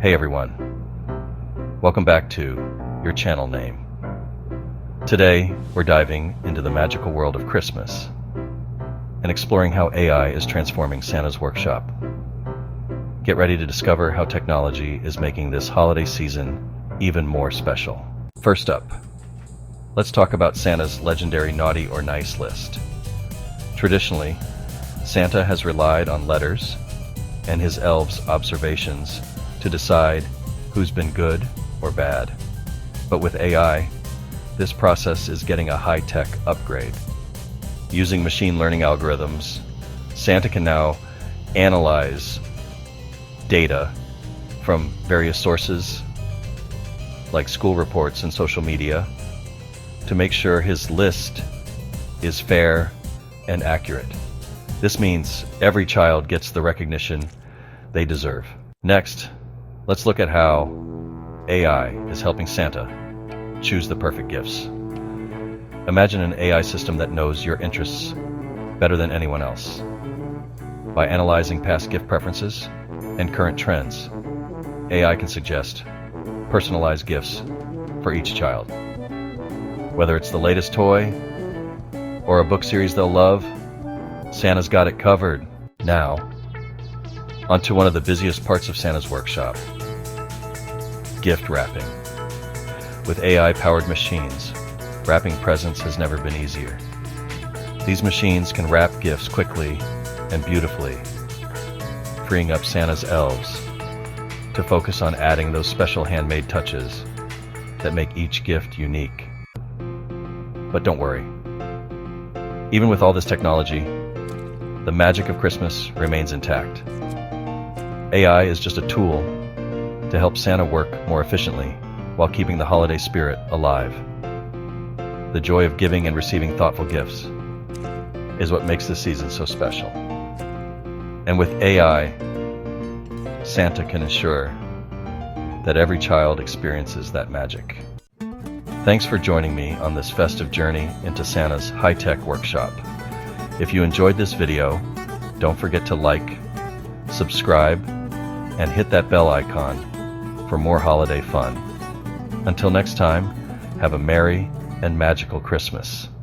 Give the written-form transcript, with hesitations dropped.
Hey everyone, welcome back to your channel name. Today, we're diving into the magical world of Christmas and exploring how AI is transforming Santa's workshop. Get ready to discover how technology is making this holiday season even more special. First up, let's talk about Santa's legendary naughty or nice list. Traditionally, Santa has relied on letters and his elves' observations to decide who's been good or bad. But with AI, this process is getting a high-tech upgrade. Using machine learning algorithms, Santa can now analyze data from various sources like school reports and social media to make sure his list is fair and accurate. This means every child gets the recognition they deserve. Next, let's look at how AI is helping Santa choose the perfect gifts. Imagine an AI system that knows your interests better than anyone else. By analyzing past gift preferences and current trends, AI can suggest personalized gifts for each child. Whether it's the latest toy or a book series they'll love, Santa's got it covered. Now, onto one of the busiest parts of Santa's workshop, gift wrapping. With AI-powered machines, wrapping presents has never been easier. These machines can wrap gifts quickly and beautifully, freeing up Santa's elves to focus on adding those special handmade touches that make each gift unique. But don't worry. Even with all this technology, the magic of Christmas remains intact. AI is just a tool to help Santa work more efficiently while keeping the holiday spirit alive. The joy of giving and receiving thoughtful gifts is what makes this season so special. And with AI, Santa can ensure that every child experiences that magic. Thanks for joining me on this festive journey into Santa's high-tech workshop. If you enjoyed this video, don't forget to like, subscribe, and hit that bell icon for more holiday fun. Until next time, have a merry and magical Christmas.